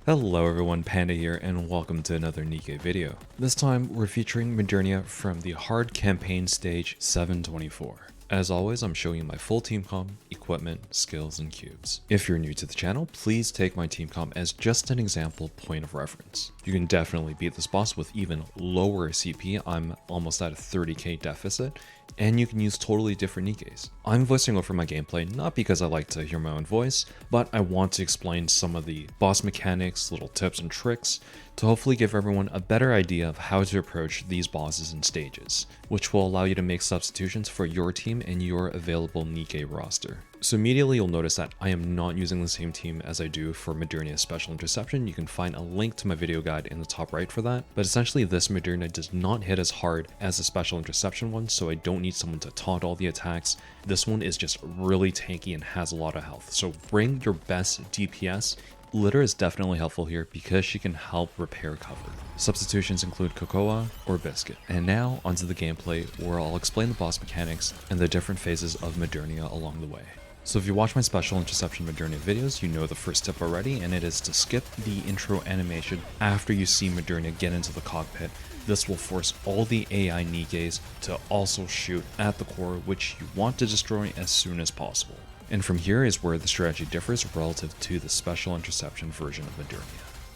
Hello everyone, Panda here, and welcome to another Nikke video. This time, we're featuring Modernia from the hard campaign stage 724. As always, I'm showing you my full team comp, equipment, skills, and cubes. If you're new to the channel, please take my team comp as just an example point of reference. You can definitely beat this boss with even lower CP, I'm almost at a 30k deficit, and you can use totally different Nikkes. I'm voicing over my gameplay not because I like to hear my own voice, but I want to explain some of the boss mechanics, little tips and tricks, to hopefully give everyone a better idea of how to approach these bosses and stages, which will allow you to make substitutions for your team and your available Nikke roster. So immediately you'll notice that I am not using the same team as I do for Modernia's special interception. You can find a link to my video guide in the top right for that, but essentially this Modernia does not hit as hard as the special interception one, so I don't need someone to taunt all the attacks. This one is just really tanky and has a lot of health, so bring your best DPS. Litter is definitely helpful here because she can help repair cover. Substitutions include Cocoa or Biscuit. And now onto the gameplay where I'll explain the boss mechanics and the different phases of Modernia along the way. So if you watch my special interception Modernia videos, you know the first tip already, and it is to skip the intro animation after you see Modernia get into the cockpit. This will force all the AI Nikkes to also shoot at the core, which you want to destroy as soon as possible. And from here is where the strategy differs relative to the special interception version of Modernia.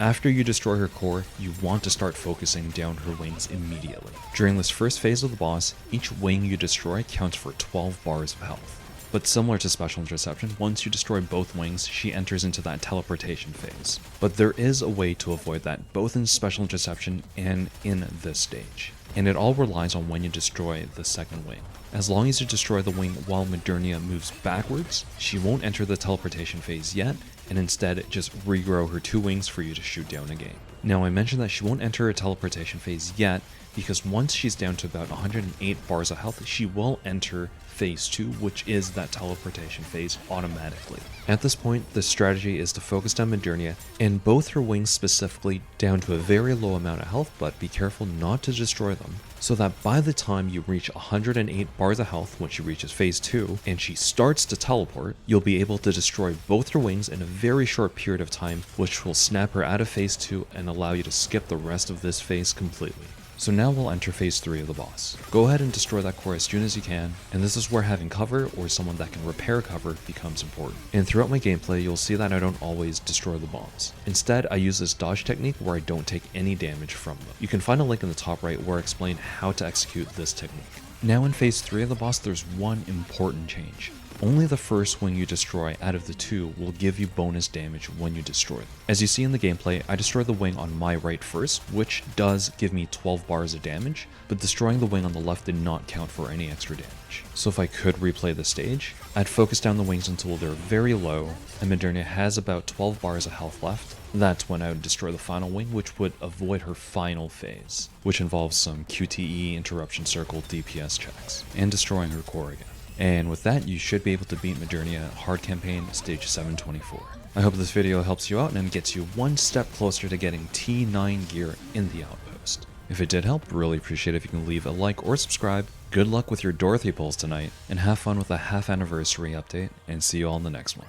After you destroy her core, you want to start focusing down her wings immediately. During this first phase of the boss, each wing you destroy counts for 12 bars of health. But similar to special interception, once you destroy both wings, she enters into that teleportation phase. But there is a way to avoid that, both in special interception and in this stage. And it all relies on when you destroy the second wing. As long as you destroy the wing while Modernia moves backwards, she won't enter the teleportation phase yet, and instead just regrow her two wings for you to shoot down again. Now I mentioned that she won't enter a teleportation phase yet, because once she's down to about 108 bars of health, she will enter phase 2, which is that teleportation phase automatically. At this point, the strategy is to focus down Modernia and both her wings specifically down to a very low amount of health, but be careful not to destroy them, so that by the time you reach 108 bars of health when she reaches phase 2 and she starts to teleport, you'll be able to destroy both her wings in a very short period of time, which will snap her out of phase 2 and allow you to skip the rest of this phase completely. So now we'll enter phase 3 of the boss. Go ahead and destroy that core as soon as you can, and this is where having cover or someone that can repair cover becomes important. And throughout my gameplay, you'll see that I don't always destroy the bombs. Instead, I use this dodge technique where I don't take any damage from them. You can find a link in the top right where I explain how to execute this technique. Now in phase 3 of the boss, there's one important change. Only the first wing you destroy out of the two will give you bonus damage when you destroy them. As you see in the gameplay, I destroyed the wing on my right first, which does give me 12 bars of damage, but destroying the wing on the left did not count for any extra damage. So if I could replay the stage, I'd focus down the wings until they're very low, and Modernia has about 12 bars of health left. That's when I would destroy the final wing, which would avoid her final phase, which involves some QTE, interruption circle, DPS checks, and destroying her core again. And with that, you should be able to beat Modernia hard campaign stage 724. I hope this video helps you out and gets you one step closer to getting T9 gear in the outpost. If it did help, really appreciate it if you can leave a like or subscribe. Good luck with your Dorothy pulls tonight, and have fun with the half anniversary update, and see you all in the next one.